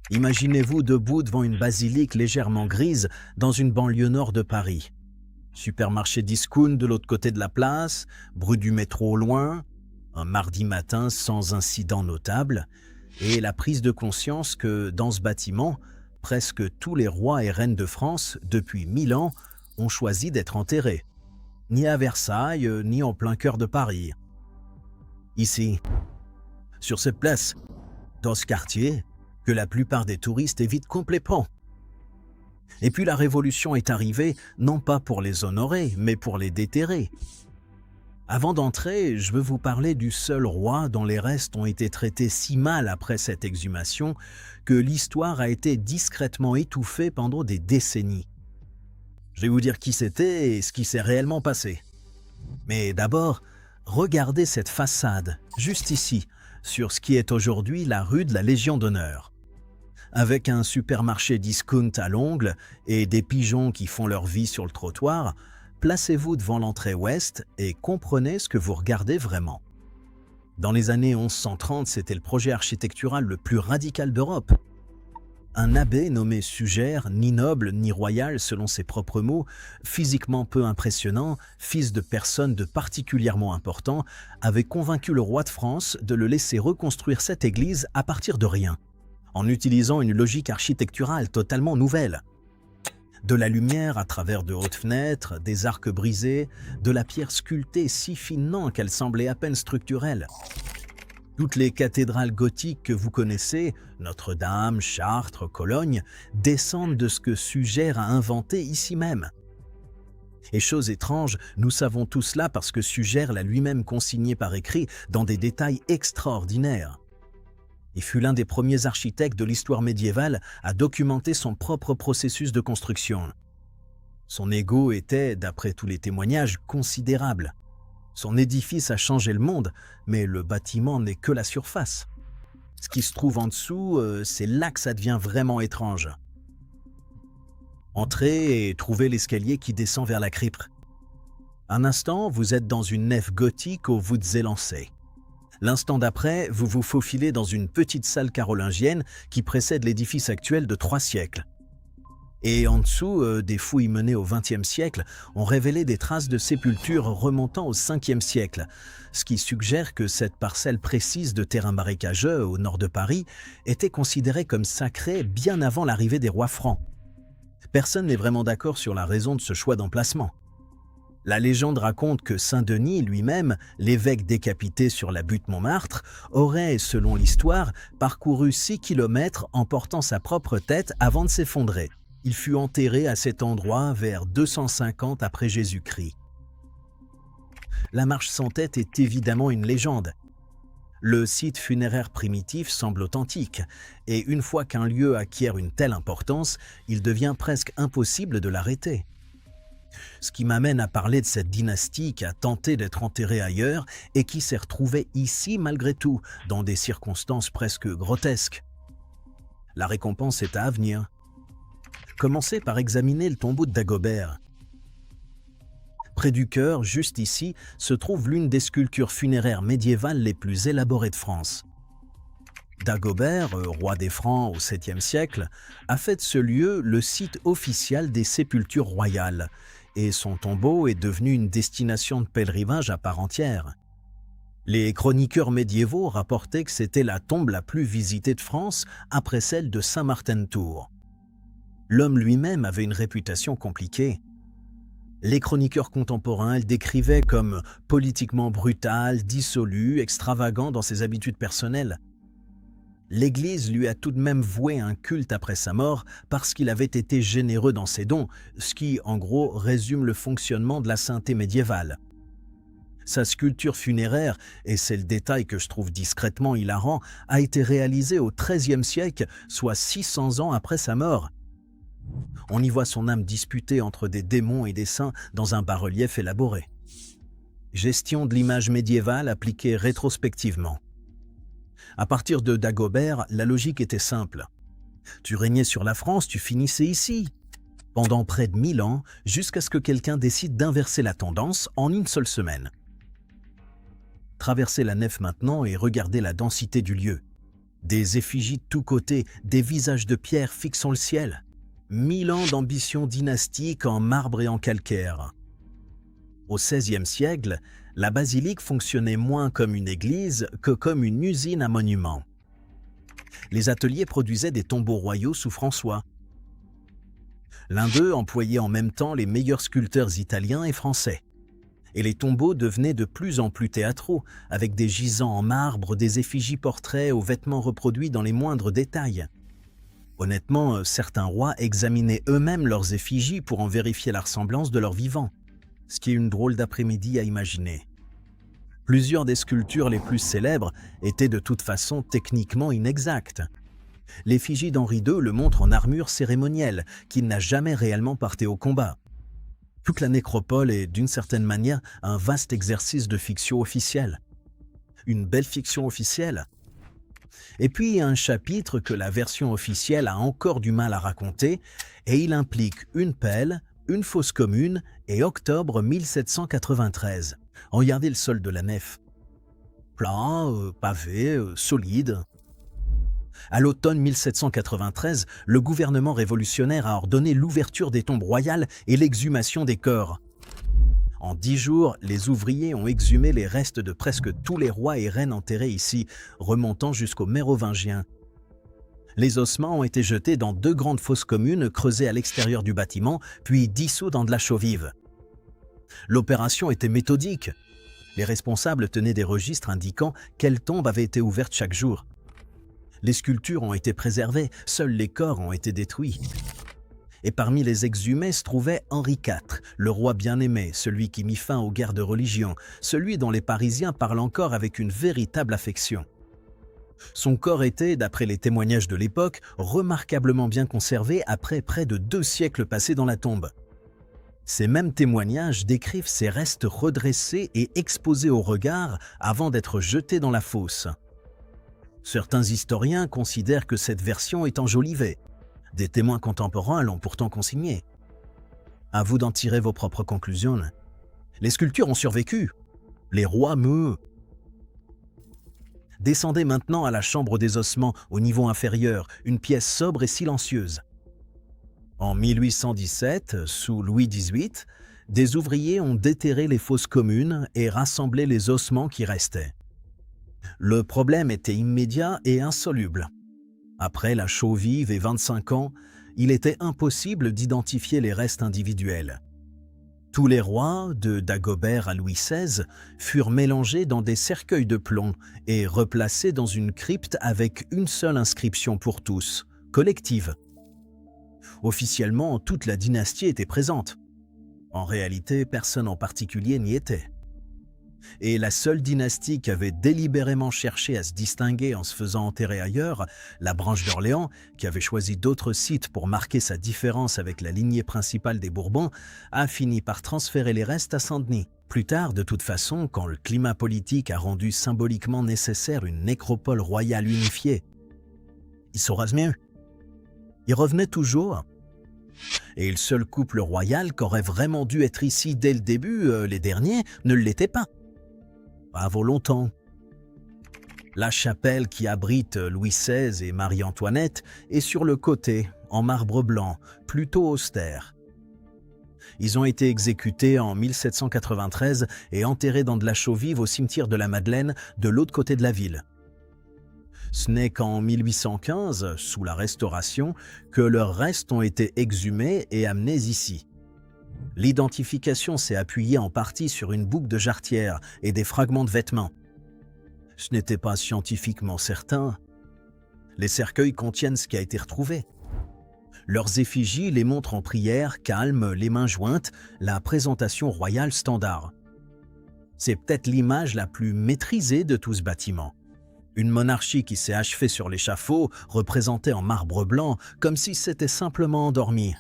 Imaginez-vous debout devant une basilique légèrement grise dans une banlieue nord de Paris. Supermarché discount de l'autre côté de la place, bruit du métro au loin, un mardi matin sans incident notable, et la prise de conscience que dans ce bâtiment, presque tous les rois et reines de France, depuis 1000 ans, ont choisi d'être enterrés. Ni à Versailles, ni en plein cœur de Paris. Ici, sur cette place, dans ce quartier, que la plupart des touristes évitent complètement. Et puis la Révolution est arrivée, non pas pour les honorer, mais pour les déterrer. Avant d'entrer, je veux vous parler du seul roi dont les restes ont été traités si mal après cette exhumation que l'histoire a été discrètement étouffée pendant des décennies. Je vais vous dire qui c'était et ce qui s'est réellement passé. Mais d'abord, regardez cette façade, juste ici, sur ce qui est aujourd'hui la rue de la Légion d'honneur. Avec un supermarché discount à l'ongle et des pigeons qui font leur vie sur le trottoir, placez-vous devant l'entrée ouest et comprenez ce que vous regardez vraiment. Dans les années 1130, c'était le projet architectural le plus radical d'Europe. Un abbé nommé Sugère, ni noble ni royal selon ses propres mots, physiquement peu impressionnant, fils de personne de particulièrement important, avait convaincu le roi de France de le laisser reconstruire cette église à partir de rien, en utilisant une logique architecturale totalement nouvelle. De la lumière à travers de hautes fenêtres, des arcs brisés, de la pierre sculptée si finement qu'elle semblait à peine structurelle. Toutes les cathédrales gothiques que vous connaissez, Notre-Dame, Chartres, Cologne, descendent de ce que Sugère a inventé ici même. Et chose étrange, nous savons tout cela parce que Sugère l'a lui-même consigné par écrit dans des détails extraordinaires. Il fut l'un des premiers architectes de l'histoire médiévale à documenter son propre processus de construction. Son ego était, d'après tous les témoignages, considérable. Son édifice a changé le monde, mais le bâtiment n'est que la surface. Ce qui se trouve en dessous, c'est là que ça devient vraiment étrange. Entrez et trouvez l'escalier qui descend vers la crypte. Un instant, vous êtes dans une nef gothique aux voûtes élancées. L'instant d'après, vous vous faufilez dans une petite salle carolingienne qui précède l'édifice actuel de 3 siècles. Et en dessous, des fouilles menées au XXe siècle ont révélé des traces de sépultures remontant au Ve siècle, ce qui suggère que cette parcelle précise de terrain marécageux au nord de Paris était considérée comme sacrée bien avant l'arrivée des rois francs. Personne n'est vraiment d'accord sur la raison de ce choix d'emplacement. La légende raconte que Saint-Denis lui-même, l'évêque décapité sur la butte Montmartre, aurait, selon l'histoire, parcouru 6 kilomètres en portant sa propre tête avant de s'effondrer. Il fut enterré à cet endroit vers 250 après Jésus-Christ. La marche sans tête est évidemment une légende. Le site funéraire primitif semble authentique, et une fois qu'un lieu acquiert une telle importance, il devient presque impossible de l'arrêter. Ce qui m'amène à parler de cette dynastie qui a tenté d'être enterrée ailleurs et qui s'est retrouvée ici malgré tout, dans des circonstances presque grotesques. La récompense est à venir. Commencez par examiner le tombeau de Dagobert. Près du chœur, juste ici, se trouve l'une des sculptures funéraires médiévales les plus élaborées de France. Dagobert, roi des Francs au 7e siècle, a fait de ce lieu le site officiel des sépultures royales, et son tombeau est devenu une destination de pèlerinage à part entière. Les chroniqueurs médiévaux rapportaient que c'était la tombe la plus visitée de France après celle de Saint-Martin-de-Tours. L'homme lui-même avait une réputation compliquée. Les chroniqueurs contemporains le décrivaient comme politiquement brutal, dissolu, extravagant dans ses habitudes personnelles. L'Église lui a tout de même voué un culte après sa mort parce qu'il avait été généreux dans ses dons, ce qui, en gros, résume le fonctionnement de la sainteté médiévale. Sa sculpture funéraire, et c'est le détail que je trouve discrètement hilarant, a été réalisée au XIIIe siècle, soit 600 ans après sa mort. On y voit son âme disputée entre des démons et des saints dans un bas-relief élaboré. Gestion de l'image médiévale appliquée rétrospectivement. À partir de Dagobert, la logique était simple. Tu régnais sur la France, tu finissais ici. Pendant près de 1000 ans, jusqu'à ce que quelqu'un décide d'inverser la tendance en une seule semaine. Traversez la nef maintenant et regardez la densité du lieu. Des effigies de tous côtés, des visages de pierre fixant le ciel. 1000 ans d'ambition dynastique en marbre et en calcaire. Au XVIe siècle, la basilique fonctionnait moins comme une église que comme une usine à monuments. Les ateliers produisaient des tombeaux royaux sous François. L'un d'eux employait en même temps les meilleurs sculpteurs italiens et français. Et les tombeaux devenaient de plus en plus théâtraux, avec des gisants en marbre, des effigies portraits aux vêtements reproduits dans les moindres détails. Honnêtement, certains rois examinaient eux-mêmes leurs effigies pour en vérifier la ressemblance de leurs vivants, ce qui est une drôle d'après-midi à imaginer. Plusieurs des sculptures les plus célèbres étaient de toute façon techniquement inexactes. L'effigie d'Henri II le montre en armure cérémonielle, qu'il n'a jamais réellement porté au combat. Toute la nécropole est, d'une certaine manière, un vaste exercice de fiction officielle. Une belle fiction officielle. Et puis, il y a un chapitre que la version officielle a encore du mal à raconter, et il implique une pelle, une fosse commune et octobre 1793. Regardez le sol de la nef. Plat, pavé, solide. À l'automne 1793, le gouvernement révolutionnaire a ordonné l'ouverture des tombes royales et l'exhumation des corps. En 10 jours, les ouvriers ont exhumé les restes de presque tous les rois et reines enterrés ici, remontant jusqu'aux Mérovingiens. Les ossements ont été jetés dans 2 grandes fosses communes creusées à l'extérieur du bâtiment, puis dissous dans de la chaux vive. L'opération était méthodique. Les responsables tenaient des registres indiquant quelles tombes avaient été ouvertes chaque jour. Les sculptures ont été préservées, seuls les corps ont été détruits. Et parmi les exhumés se trouvait Henri IV, le roi bien-aimé, celui qui mit fin aux guerres de religion, celui dont les Parisiens parlent encore avec une véritable affection. Son corps était, d'après les témoignages de l'époque, remarquablement bien conservé après près de 2 siècles passés dans la tombe. Ces mêmes témoignages décrivent ses restes redressés et exposés au regard avant d'être jetés dans la fosse. Certains historiens considèrent que cette version est enjolivée. Des témoins contemporains l'ont pourtant consignée. À vous d'en tirer vos propres conclusions. Les sculptures ont survécu. Les rois Descendez maintenant à la chambre des ossements, au niveau inférieur, une pièce sobre et silencieuse. En 1817, sous Louis XVIII, des ouvriers ont déterré les fosses communes et rassemblé les ossements qui restaient. Le problème était immédiat et insoluble. Après la chaux vive et 25 ans, il était impossible d'identifier les restes individuels. Tous les rois, de Dagobert à Louis XVI, furent mélangés dans des cercueils de plomb et replacés dans une crypte avec une seule inscription pour tous, collective. Officiellement, toute la dynastie était présente. En réalité, personne en particulier n'y était. Et la seule dynastie qui avait délibérément cherché à se distinguer en se faisant enterrer ailleurs, la branche d'Orléans, qui avait choisi d'autres sites pour marquer sa différence avec la lignée principale des Bourbons, a fini par transférer les restes à Saint-Denis. Plus tard, de toute façon, quand le climat politique a rendu symboliquement nécessaire une nécropole royale unifiée, il saura mieux. Il revenait toujours. Et le seul couple royal qu'aurait vraiment dû être ici dès le début, les derniers, ne l'était pas. Pas avant longtemps. La chapelle qui abrite Louis XVI et Marie-Antoinette est sur le côté, en marbre blanc, plutôt austère. Ils ont été exécutés en 1793 et enterrés dans de la chaux vive au cimetière de la Madeleine, de l'autre côté de la ville. Ce n'est qu'en 1815, sous la Restauration, que leurs restes ont été exhumés et amenés ici. L'identification s'est appuyée en partie sur une boucle de jarretière et des fragments de vêtements. Ce n'était pas scientifiquement certain. Les cercueils contiennent ce qui a été retrouvé. Leurs effigies les montrent en prière, calmes, les mains jointes, la présentation royale standard. C'est peut-être l'image la plus maîtrisée de tout ce bâtiment. Une monarchie qui s'est achevée sur l'échafaud, représentée en marbre blanc, comme si c'était simplement endormie.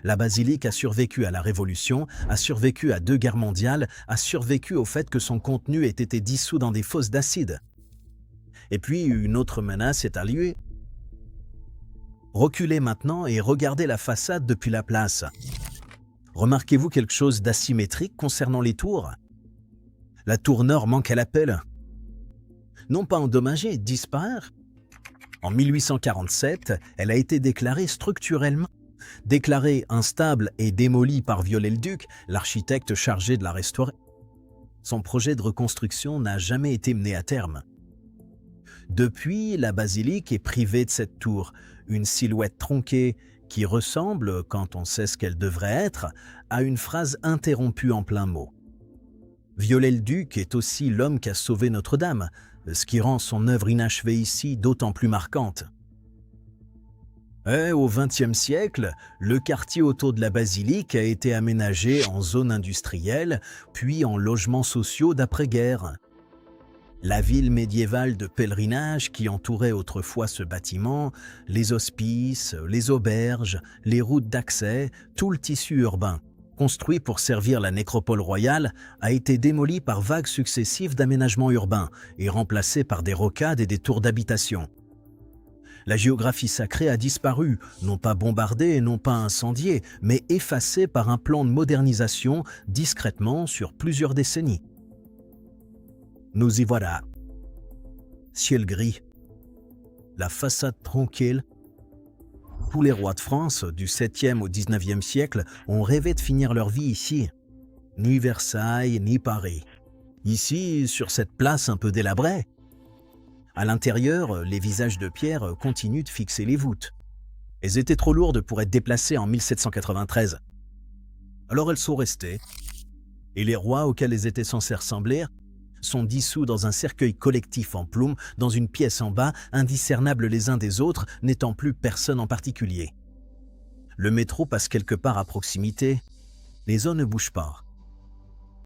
La basilique a survécu à la Révolution, a survécu à 2 guerres mondiales, a survécu au fait que son contenu ait été dissous dans des fosses d'acide. Et puis, une autre menace est arrivée. Reculez maintenant et regardez la façade depuis la place. Remarquez-vous quelque chose d'asymétrique concernant les tours? La tour nord manque à l'appel. Non pas endommagée, disparaître, En 1847, elle a été déclarée structurellement. Déclarée instable et démolie par Viollet-le-Duc, l'architecte chargé de la restaurer. Son projet de reconstruction n'a jamais été mené à terme. Depuis, la basilique est privée de cette tour, une silhouette tronquée qui ressemble, quand on sait ce qu'elle devrait être, à une phrase interrompue en plein mot. Viollet-le-Duc est aussi l'homme qui a sauvé Notre-Dame, ce qui rend son œuvre inachevée ici d'autant plus marquante. Au XXe siècle, le quartier autour de la basilique a été aménagé en zone industrielle, puis en logements sociaux d'après-guerre. La ville médiévale de pèlerinage qui entourait autrefois ce bâtiment, les hospices, les auberges, les routes d'accès, tout le tissu urbain, construit pour servir la nécropole royale, a été démoli par vagues successives d'aménagements urbains et remplacé par des rocades et des tours d'habitation. La géographie sacrée a disparu, non pas bombardée et non pas incendiée, mais effacée par un plan de modernisation discrètement sur plusieurs décennies. Nous y voilà. Ciel gris. La façade tranquille. Tous les rois de France, du 7e au 19e siècle, ont rêvé de finir leur vie ici. Ni Versailles, ni Paris. Ici, sur cette place un peu délabrée. À l'intérieur, les visages de pierre continuent de fixer les voûtes. Elles étaient trop lourdes pour être déplacées en 1793. Alors elles sont restées. Et les rois auxquels elles étaient censées ressembler sont dissous dans un cercueil collectif en plume, dans une pièce en bas, indiscernables les uns des autres, n'étant plus personne en particulier. Le métro passe quelque part à proximité. Les eaux ne bougent pas.